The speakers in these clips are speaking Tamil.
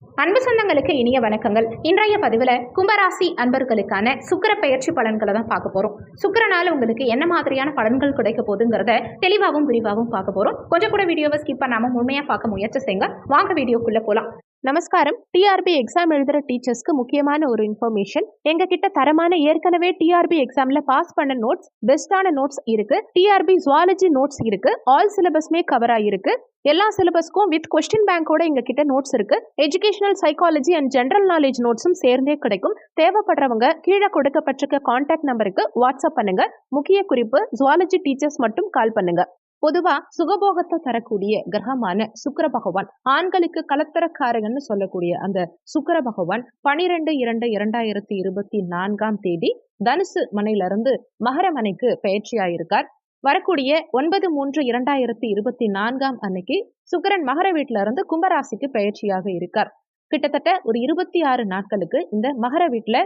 அன்பு சொந்தங்களுக்கு இனிய வணக்கங்கள். இன்றைய பதிவில் கும்பராசி அன்பர்களுக்கான சுக்கிர பெயர்ச்சி பலன்களை தான் பார்க்க போறோம். சுக்கிரனால உங்களுக்கு என்ன மாதிரியான பலன்கள் கிடைக்க போகுதுங்கிறத தெளிவாகவும் விரிவாகவும் பார்க்க போறோம். கொஞ்சம் கூட வீடியோவை ஸ்கிப் பண்ணாம முழுமையா பார்க்க முயற்சி செய்யுங்க. வாங்க வீடியோக்குள்ள போலாம். நமஸ்காரம். டிஆர்பி எக்ஸாம் எழுதுற டீச்சர்ஸ்க்கு முக்கியமான ஒரு இன்ஃபர்மேஷன். எங்க கிட்ட தரமான ஏற்கனவே டிஆர்பி எக்ஸாம்ல பாஸ் பண்ண நோட்ஸ், பெஸ்டான நோட்ஸ் இருக்கு. டிஆர்பி ஜுவாலஜி நோட்ஸ் இருக்கு. ஆல் சிலபஸ்மே கவர் ஆயிருக்கு. எல்லா சிலபஸ்க்கும் வித் கொஸ்டின் பேங்கோட எங்க கிட்ட நோட்ஸ் இருக்கு. Educational psychology and general knowledge நோட்ஸும் சேர்ந்தே கிடைக்கும். தேவைப்படுறவங்க கீழே கொடுக்கப்பட்டிருக்க கான்டாக்ட் நம்பருக்கு வாட்ஸ்அப் பண்ணுங்க. முக்கிய குறிப்பு, ஜுவாலஜி டீச்சர்ஸ் மட்டும் கால் பண்ணுங்க. பொதுவா சுகபோகத்தை தரக்கூடிய கிரகமான சுக்கிர பகவான், ஆண்களுக்கு கலத்தரக்காரகன்னு சொல்லக்கூடிய அந்த சுக்கிர பகவான் 12/2/2024 தனுசு மனையிலிருந்து மகர மனைக்கு பயிற்சியாயிருக்கார். வரக்கூடிய 9/3/2024 அன்னைக்கு சுக்கிரன் மகர வீட்டில இருந்து கும்பராசிக்கு பயிற்சியாக இருக்கார். கிட்டத்தட்ட ஒரு 26 நாட்களுக்கு இந்த மகர வீட்டுல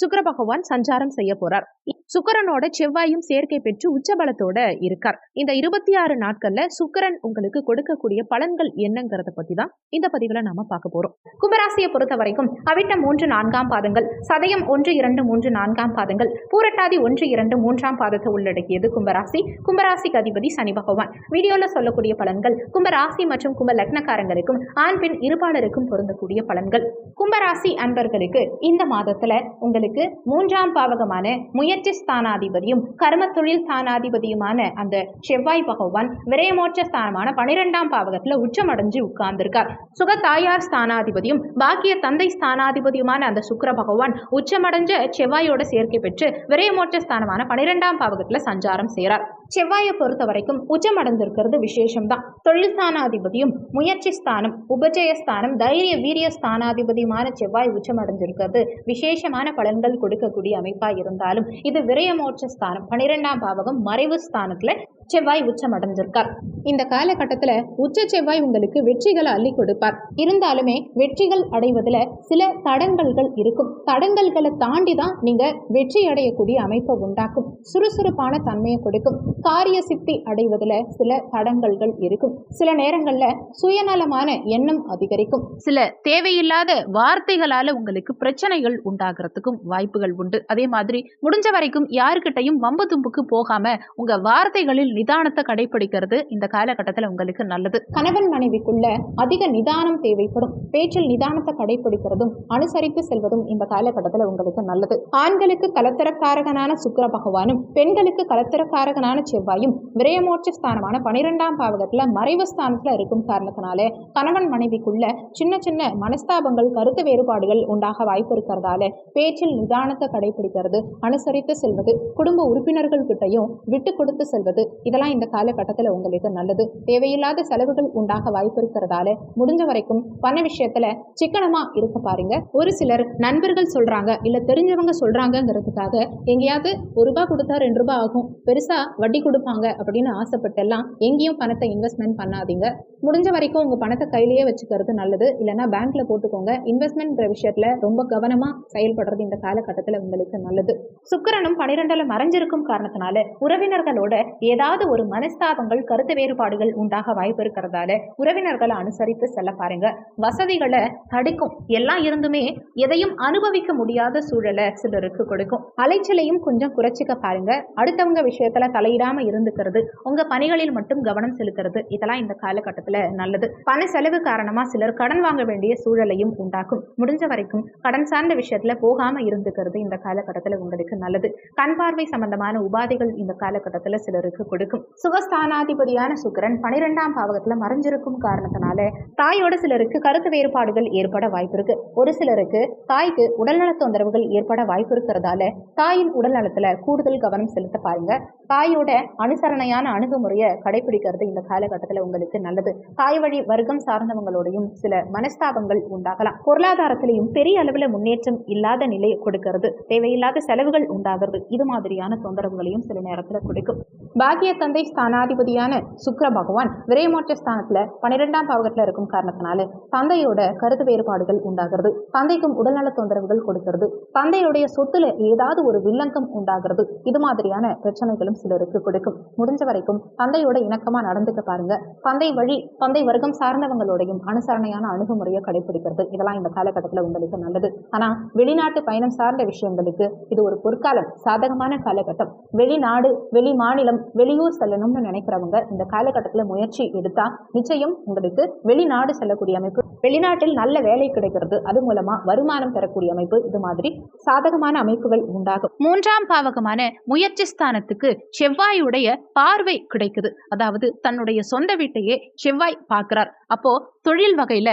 சுக்கிர பகவான் சஞ்சாரம் செய்ய போறார். சுக்கிரனோட செவ்வாயும் சேர்க்கை பெற்று உச்சபலத்தோட இருக்கார். இந்த 26 நாட்கள்ல சுக்கிரன் உங்களுக்கு கொடுக்கக்கூடிய பலன்கள் என்னங்கிறத பத்தி தான் இந்த பதிவுல நாம பார்க்க போறோம். கும்பராசியை பொறுத்த வரைக்கும் அவிட்டம் 3-4 பாதங்கள், சதயம் 1-2-3-4 பாதங்கள், பூரட்டாதி 1-2-3 பாதத்தை உள்ளடக்கியது கும்பராசி. கும்பராசிக்கு அதிபதி சனி பகவான். வீடியோல சொல்லக்கூடிய பலன்கள் கும்பராசி மற்றும் கும்ப லக்னக்காரங்களுக்கும் ஆண் பெண் இருபாலருக்கும் பொருந்தக்கூடிய பலன்கள். கும்பராசி அன்பர்களுக்கு இந்த மாதத்துல உங்களுக்கு 3ஆம் பாவகமான முயற்சி ஸ்தானாதிபதியும் கர்ம தொழில் ஸ்தானாதிபதியுமான அந்த செவ்வாய் பகவான் விரயமோட்ச ஸ்தானமான 12ஆம் பாவகத்துல உச்சமடைஞ்சு உட்கார்ந்திருக்கார். சுக தாயார் ஸ்தானாதிபதியும் பாக்கிய தந்தை ஸ்தானாதிபதியுமான அந்த சுக்கிர பகவான் உச்சமடைஞ்ச செவ்வாயோட சேர்க்கை பெற்று விரயமோட்ச ஸ்தானமான 12ஆம் பாவகத்துல சஞ்சாரம் செய்கிறார். செவ்வாயை பொறுத்த வரைக்கும் உச்சமடைந்திருக்கிறது விசேஷம் தான். தொழில் ஸ்தானாதிபதியும் முயற்சி ஸ்தானம், உபஜயஸ்தானம், தைரிய வீரிய ஸ்தானாதிபதியுமான செவ்வாய் உச்சமடைஞ்சிருக்கிறது விசேஷமான பலன்கள் கொடுக்கக்கூடிய அமைப்பா இருந்தாலும் இது விரயமோட்ச ஸ்தானம், 12ஆம் பாவகம் மறைவு ஸ்தானத்துல செவ்வாய் உச்சமடைஞ்சிருக்கார். இந்த காலகட்டத்துல உச்ச செவ்வாய் உங்களுக்கு வெற்றிகளை அள்ளி கொடுப்பார். இருந்தாலுமே வெற்றிகள் அடைவதுல சில தடங்கல்கள் இருக்கும். தடங்கல்களை தாண்டி தான் நீங்க வெற்றி அடையக்கூடிய அமைப்பை உண்டாக்கும். சுறுசுறுப்பான தன்மையை கொடுக்கும். காரிய சித்தி அடைவதுல சில தடங்கல்கள் இருக்கும். சில நேரங்கள்ல சுயநலமான எண்ணம் அதிகரிக்கும். சில தேவையில்லாத வார்த்தைகளால உங்களுக்கு பிரச்சனைகள் உண்டாகிறதுக்கும் வாய்ப்புகள் உண்டு. அதே மாதிரி முடிஞ்ச வரைக்கும் யாருக்கிட்டையும் வம்பு தும்புக்கு போகாம உங்க வார்த்தைகளில் நிதானத்தை கடைபிடிக்கிறது இந்த காலகட்டத்தில் உங்களுக்கு நல்லது. கணவன் மனைவிக்குள்ள அதிக நிதானம் தேவைப்படும். பேச்சில் நிதானத்தை கடைபிடிக்கிறதும் அனுசரித்து செல்வதும் இந்த காலகட்டத்தில் உங்களுக்கு நல்லது. ஆண்களுக்கு கலத்தரக்காரகனான சுக்கிர பகவானும் பெண்களுக்கு கலத்தரக்காரகனான செவ்வாயும் விரயமோட்ச ஸ்தானமான 12ஆம் பாவகத்துல மறைவு ஸ்தானத்துல இருக்கும் காரணத்தினால கணவன் மனைவிக்குள்ள சின்ன சின்ன மனஸ்தாபங்கள், கருத்து வேறுபாடுகள் உண்டாக வாய்ப்பு இருக்கிறதால பேச்சில் நிதானத்தை கடைபிடிக்கிறது, அனுசரித்து செல்வது, குடும்ப உறுப்பினர்கள் கிட்டையும் விட்டு கொடுத்து செல்வது, இதெல்லாம் இந்த காலகட்டத்தில் உங்களுக்கு நல்லது. தேவையில்லாத செலவுகள் உண்டாக வாய்ப்பு இருக்கிறதால முடிஞ்ச வரைக்கும் பண விஷயத்துல சிக்கனமா இருக்க பாருங்க. ஒரு சிலர் நண்பர்கள் சொல்றாங்க இல்ல தெரிஞ்சவங்க சொல்றாங்கிறதுக்காக எங்கேயாவது ₹1 கொடுத்தா ₹2 ஆகும், பெருசா வட்டி கொடுப்பாங்க அப்படின்னு ஆசைப்பட்டெல்லாம் எங்கேயும் பணத்தை இன்வெஸ்ட்மெண்ட் பண்ணாதீங்க. முடிஞ்ச வரைக்கும் உங்க பணத்தை கையிலேயே வச்சுக்கிறது நல்லது. இல்லைன்னா பேங்க்ல போட்டுக்கோங்க. இன்வெஸ்ட்மெண்ட் விஷயத்துல ரொம்ப கவனமா செயல்படுறது இந்த காலகட்டத்தில் உங்களுக்கு நல்லது. சுக்கிரனும் 12ல மறைஞ்சிருக்கும் காரணத்தினால உறவினர்களோட ஏதாவது ஒரு மனஸ்தாபங்கள், கருத்து வேறுபாடுகள் உண்டாக வாய்ப்பு இருக்கிறதால உறவினர்களை அனுசரித்து செல்ல பாருங்க. வசதிகளை தடுக்கும். எல்லாம் இருந்துமே எதையும் அனுபவிக்க முடியாத சூழலை சிலருக்கு கொடுக்கும். அலைச்சலையும் கொஞ்சம் குறைச்சிக்க பாருங்க. அடுத்தவங்க விஷயத்துல தலையிடாம இருந்துக்கிறது, உங்க பணிகளில் மட்டும் கவனம் செலுத்துறது, இதெல்லாம் இந்த காலகட்டத்துல நல்லது. பண செலவு காரணமா சிலர் கடன் வாங்க வேண்டிய சூழலையும் உண்டாக்கும். முடிஞ்ச வரைக்கும் கடன் சார்ந்த விஷயத்துல போகாம இருந்துக்கிறது இந்த காலகட்டத்துல உங்களுக்கு நல்லது. கண் பார்வை சம்பந்தமான உபாதைகள் இந்த காலகட்டத்துல சிலருக்கு கொடுக்கும். சுகஸ்தானாதிபதியான சுக்கிரன் 12ஆம் பாவகத்துல மறைஞ்சிருக்கும் காரணத்தினால தாயோட சிலருக்கு கருத்து வேறுபாடுகள் ஏற்பட வாய்ப்பு இருக்கு. ஒரு சிலருக்கு தாய்க்கு உடல்நல தொந்தரவுகள் ஏற்பட வாய்ப்பு இருக்கிறதால தாயின் உடல்நலத்துல கூடுதல் கவனம் செலுத்த பாருங்க. தாயோட அனுசரணையான அணுகுமுறையை கடைபிடிக்கிறது இந்த காலகட்டத்துல உங்களுக்கு நல்லது. தாய் வழி வர்க்கம் சார்ந்தவங்களோடையும் சில மனஸ்தாபங்கள் உண்டாகலாம். பொருளாதாரத்திலையும் பெரிய அளவுல முன்னேற்றம் இல்லாத நிலை கொடுக்கிறது. தேவையில்லாத செலவுகள் உண்டாகிறது. இது மாதிரியான தொந்தரவுகளையும் சில நேரத்துல கொடுக்கும். பாக்கிய தாய் தந்தை ஸ்தானாதிபதியான சுக்கிர பகவான் விரயமோட்ச ஸ்தானத்துல 12ஆம் பாவகத்துல இருக்கும் காரணத்தினால தந்தையோட கருத்து வேறுபாடுகள் உண்டாகிறது, தந்தைக்கும் உடல்நல தொந்தரவுகள் கொடுக்கிறது, தந்தையுடைய சொத்துல ஏதாவது ஒரு வில்லங்கம் உண்டாகிறது. இது மாதிரியான பிரச்சனைகளும் சிலருக்கு கொடுக்கும். முடிஞ்ச வரைக்கும் தந்தையோட இணக்கமா நடந்துக்க பாருங்க. தந்தை வழி தந்தை வர்க்கம் சார்ந்தவங்களோடையும் அனுசரணையான அணுகுமுறையை கடைபிடிக்கிறது. இதெல்லாம் இந்த காலகட்டத்தில் உங்களுக்கு நல்லது. ஆனா வெளிநாட்டு பயணம் சார்ந்த விஷயங்களுக்கு இது ஒரு பொற்காலம், சாதகமான காலகட்டம். வெளிநாடு, வெளி மாநிலம், வெளியூர் செல்லணும்னு நினைக்கிறவங்க இந்த காலகட்டத்தில் முயற்சி எடுத்தா நிச்சயம் உங்களுக்கு வெளிநாடு செல்லக்கூடிய அமைப்பு, வெளிநாட்டில் நல்ல வேலை கிடைக்கிறது, அது மூலமா வருமானம் பெறக்கூடிய அமைப்பு, இது மாதிரி சாதகமான அமைப்புகள் உண்டாகும். 3ஆம் பாவகமான முயற்சி ஸ்தானத்துக்கு செவ்வாயுடைய பார்வை கிடைக்குது. அதாவது தன்னுடைய சொந்த வீட்டையே செவ்வாய் பார்க்கிறார். அப்போ தொழில் வகையில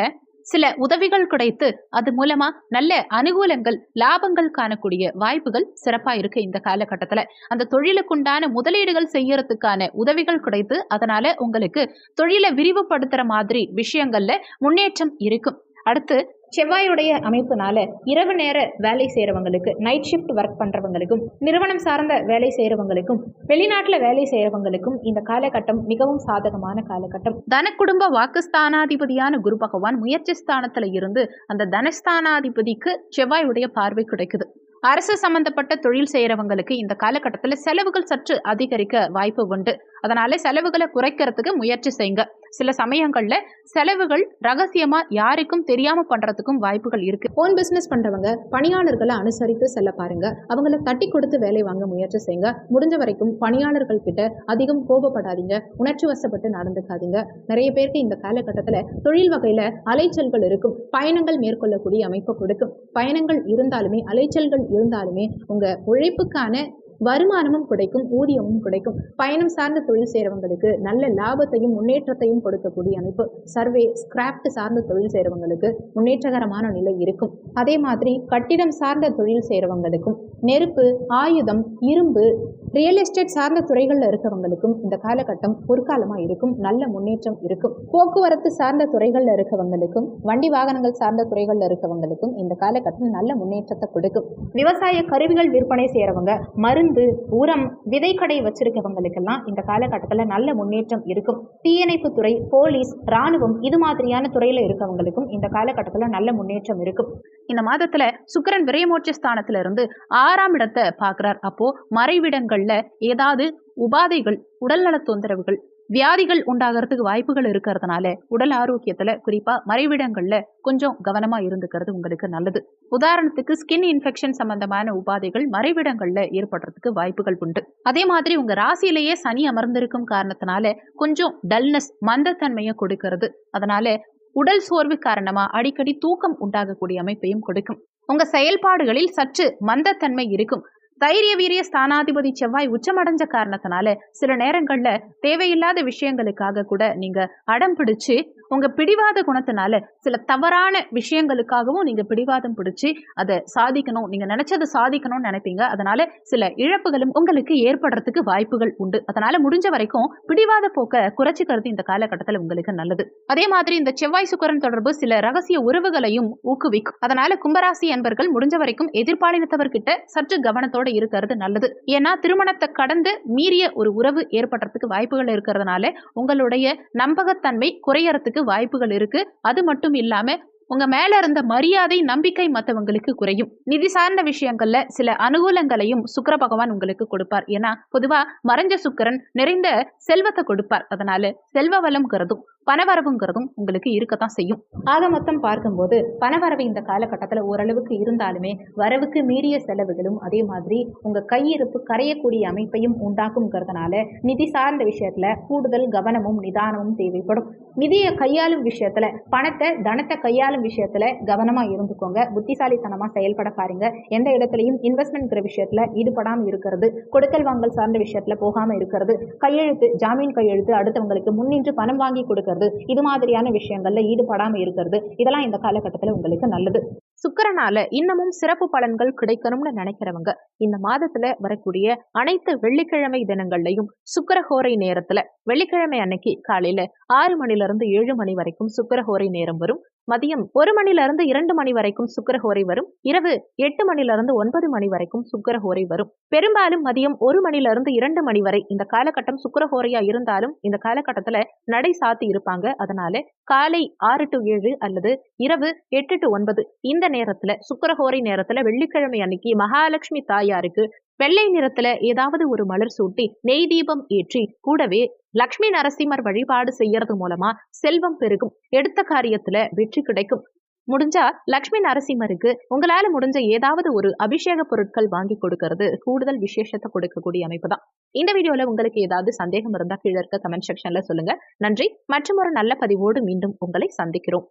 சில உதவிகள் கிடைத்து அது மூலமா நல்ல அனுகூலங்கள், லாபங்கள் காணக்கூடிய வாய்ப்புகள் சிறப்பா இருக்கு. இந்த காலகட்டத்துல அந்த தொழிலுக்குண்டான முதலீடுகள் செய்யறதுக்கான உதவிகள் கிடைத்து அதனால உங்களுக்கு தொழிலை விரிவுபடுத்துற மாதிரி விஷயங்கள்ல முன்னேற்றம் இருக்கும். அடுத்து செவ்வாயுடைய அமைப்புனால இரவு நேர வேலை செய்யறவங்களுக்கு, நைட் ஷிஃப்ட் ஒர்க் பண்றவங்களுக்கும், நிறுவனம் சார்ந்த வேலை செய்யறவங்களுக்கும், வெளிநாட்டுல வேலை செய்யறவங்களுக்கும் இந்த காலகட்டம் மிகவும் சாதகமான காலகட்டம். தன குடும்ப வாக்குஸ்தானாதிபதியான குரு பகவான் முயற்சி ஸ்தானத்துல இருந்து அந்த தனஸ்தானாதிபதிக்கு செவ்வாயுடைய பார்வை கிடைக்குது. அரசு சம்பந்தப்பட்ட தொழில் செய்யறவங்களுக்கு இந்த காலகட்டத்தில் செலவுகள் சற்று அதிகரிக்க வாய்ப்பு உண்டு. அதனால செலவுகளை குறைக்கிறதுக்கு முயற்சி செய்யுங்க. சில சமயங்கள்ல செலவுகள் ரகசியமா யாருக்கும் தெரியாம பண்றதுக்கும் வாய்ப்புகள் இருக்கு. ஓன் பிசினஸ் பண்றவங்க பணியாளர்களை அனுசரித்து செல்ல பாருங்க. அவங்கள தட்டி கொடுத்து வேலை வாங்க முயற்சி செய்யுங்க. முடிஞ்ச வரைக்கும் பணியாளர்கள் கிட்ட அதிகம் கோபப்படாதீங்க, உணர்ச்சி வசப்பட்டு நடந்துக்காதீங்க. நிறைய பேருக்கு இந்த காலகட்டத்துல தொழில் வகையில அலைச்சல்கள் இருக்கும், பயணங்கள் மேற்கொள்ளக்கூடிய அமைப்பு கொடுக்கும். பயணங்கள் இருந்தாலுமே, அலைச்சல்கள் இருந்தாலுமே உங்க உழைப்புக்கான வருமானமும் கிடைக்கும், ஊதியமும் கிடைக்கும். பயணம் சார்ந்த தொழில் செய்யறவங்களுக்கு நல்ல லாபத்தையும் முன்னேற்றத்தையும் கொடுக்கக்கூடிய அமைப்பு. சர்வே, ஸ்கிராப்ட் சார்ந்த தொழில் செய்யறவங்களுக்கு முன்னேற்றகரமான நிலை இருக்கும். அதே மாதிரி கட்டிடம் சார்ந்த தொழில் செய்யறவங்களுக்கும், நெருப்பு, ஆயுதம், இரும்பு, ரியல் எஸ்டேட் சார்ந்த துறைகள்ல இருக்கிறவங்களுக்கும் இந்த காலகட்டம் பொற்காலமா இருக்கும், நல்ல முன்னேற்றம் இருக்கும். போக்குவரத்து சார்ந்த துறைகள்ல இருக்கவங்களுக்கும், வண்டி வாகனங்கள் சார்ந்த துறைகள்ல இருக்கவங்களுக்கும் இந்த காலகட்டம் நல்ல முன்னேற்றத்தை கொடுக்கும். விவசாய கருவிகள் விற்பனை செய்யறவங்க, மருந்து, உரம், விதைக்கடை வச்சிருக்கவங்களுக்கெல்லாம் இந்த காலகட்டத்தில் நல்ல முன்னேற்றம் இருக்கும். தீயணைப்பு துறை, போலீஸ், ராணுவம், இது மாதிரியான துறையில இருக்கவங்களுக்கும் இந்த காலகட்டத்தில் நல்ல முன்னேற்றம் இருக்கும். இந்த மாதத்துல சுக்கிரன் விரயமோட்ச ஸ்தானத்துல இருந்து 6ஆம் இடத்தை பார்க்கிறார். அப்போ மறைவிடங்கள்ல ஏதாவது உபாதைகள், உடல்நல தொந்தரவுகள், வியாதிகள் உண்டாகிறதுக்கு வாய்ப்புகள் இருக்கிறதுனால உடல் ஆரோக்கியத்துல குறிப்பா மறைவிடங்கள்ல கொஞ்சம் கவனமா இருந்துக்கிறது உங்களுக்கு நல்லது. உதாரணத்துக்கு ஸ்கின் இன்ஃபெக்ஷன் சம்பந்தமான உபாதைகள் மறைவிடங்கள்ல ஏற்படுறதுக்கு வாய்ப்புகள் உண்டு. அதே மாதிரி உங்க ராசியிலேயே சனி அமர்ந்திருக்கும் காரணத்தினால கொஞ்சம் டல்னஸ், மந்தத்தன்மையை கொடுக்கிறது. அதனால உடல் சோர்வு காரணமா அடிக்கடி தூக்கம் உண்டாகக்கூடிய அமைப்பையும் கொடுக்கும். உங்க செயல்பாடுகளில் சற்று மந்தத்தன்மை இருக்கும். தைரிய வீரிய ஸ்தானாதிபதி செவ்வாய் உச்சமடைஞ்ச காரணத்தினால சில நேரங்கள்ல தேவையில்லாத விஷயங்களுக்காக கூட நீங்க அடம் பிடிச்சு உங்க பிடிவாத குணத்தினால சில தவறான விஷயங்களுக்காகவும் நீங்க பிடிவாதம் பிடிச்சு அதை சாதிக்கணும், நீங்க நினைச்சதை சாதிக்கணும்னு நினைப்பீங்க. அதனால சில இழப்புகளும் உங்களுக்கு ஏற்படுறதுக்கு வாய்ப்புகள் உண்டு. அதனால முடிஞ்ச வரைக்கும் பிடிவாத போக்க குறைச்சிக்கிறது இந்த காலகட்டத்தில் உங்களுக்கு நல்லது. அதே மாதிரி இந்த செவ்வாய் சுக்கிரன் தொடர்பு சில ரகசிய உறவுகளையும் ஊக்குவிக்கும். அதனால கும்பராசி என்பர்கள் முடிஞ்ச வரைக்கும் எதிர்பாலினத்தவர்கிட்ட சற்று கவனத்தோட இருக்கிறது நல்லது. ஏன்னா திருமணத்தை கடந்து மீறிய ஒரு உறவு ஏற்படுறதுக்கு வாய்ப்புகள் இருக்கிறதுனால உங்களுடைய நம்பகத்தன்மை குறையறதுக்கு வாய்ப்புகள் இருக்கு. அது மட்டும் இல்லாம உங்க மேல இருந்த மரியாதை, நம்பிக்கை மற்றவங்களுக்கு குறையும். நிதி சார்ந்த விஷயங்கள்ல சில அனுகூலங்களையும் சுக்கிர பகவான் உங்களுக்கு கொடுப்பார். ஏன்னா பொதுவா மறைஞ்ச சுக்கிரன் நிறைந்த செல்வத்தை கொடுப்பார். அதனால செல்வ வளம்ங்கிறதும் பணவரவுங்கிறதும் உங்களுக்கு இருக்கத்தான் செய்யும். ஆக மொத்தம் பார்க்கும்போது பணவரவு இந்த காலகட்டத்தில் ஓரளவுக்கு இருந்தாலுமே வரவுக்கு மீறிய செலவுகளும் அதே மாதிரி உங்க கையிருப்பு கரையக்கூடிய அமைப்பையும் உண்டாக்கும்ங்கிறதுனால நிதி சார்ந்த விஷயத்துல கூடுதல் கவனமும் நிதானமும் தேவைப்படும். நிதியை கையாளும் விஷயத்துல, பணத்தை, தனத்தை கையாளும் விஷயத்துல கவனமா இருந்துக்கோங்க. புத்திசாலித்தனமா செயல்பட பாருங்க. எந்த இடத்துலையும் இன்வெஸ்ட்மெண்ட்ங்கிற விஷயத்துல ஈடுபடாம இருக்கிறது, கொடுக்கல் வாங்கல் சார்ந்த விஷயத்துல போகாம இருக்கிறது, கையெழுத்து, ஜாமீன் கையெழுத்து, அடுத்தவங்களுக்கு முன்னின்று பணம் வாங்கி கொடுக்கிறது, இது மாதிரியான விஷயங்கள்ல ஈடுபடாம இருக்கிறது, இதெல்லாம் இந்த காலகட்டத்தில் உங்களுக்கு நல்லது. சுக்கிரனால இன்னமும் சிறப்பு பலன்கள் கிடைக்கணும்னு நினைக்கிறவங்க இந்த மாதத்துல வரக்கூடிய அனைத்து வெள்ளிக்கிழமை தினங்கள்லயும் சுக்கிரஹோரை நேரத்துல வெள்ளிக்கிழமை அன்னைக்கு காலையில 6 மணில இருந்து 7 மணி வரைக்கும் சுக்கிரஹோரை நேரம் வரும். மதியம் 1 மணில இருந்து 2 மணி வரைக்கும் சுக்கிரஹோரை வரும். இரவு 8 மணில இருந்து 9 மணி வரைக்கும் சுக்கிரஹோரை வரும். பெரும்பாலும் மதியம் 1 மணில இருந்து 2 மணி வரை இந்த காலகட்டம் சுக்கிரஹோரையா இருந்தாலும் இந்த காலகட்டத்துல நடை சாத்தி இருப்பாங்க. அதனால காலை 6 to 7 அல்லது இரவு 8 to 9 இந்த நேரத்துல சுக்கிரஹோரை நேரத்துல வெள்ளிக்கிழமை அன்னைக்கு மகாலட்சுமி தாயாருக்கு வெள்ளை நிறத்துல ஏதாவது ஒரு மலர் சூட்டி நெய் தீபம் ஏற்றி கூடவே லக்ஷ்மி நரசிம்மர் வழிபாடு செய்யறது மூலமா செல்வம் பெருகும், எடுத்த காரியத்துல வெற்றி கிடைக்கும். முடிஞ்சா லக்ஷ்மி நரசிம்மருக்கு உங்களால முடிஞ்ச ஏதாவது ஒரு அபிஷேக பொருட்கள் வாங்கி கொடுக்கறது கூடுதல் விசேஷத்தை கொடுக்கக்கூடிய அமைப்பு தான். இந்த வீடியோல உங்களுக்கு ஏதாவது சந்தேகம் இருந்தா கீழே இருக்க கமெண்ட் செக்ஷன்ல சொல்லுங்க. நன்றி. மற்றும் ஒரு நல்ல பதிவோடு மீண்டும் உங்களை சந்திக்கிறோம்.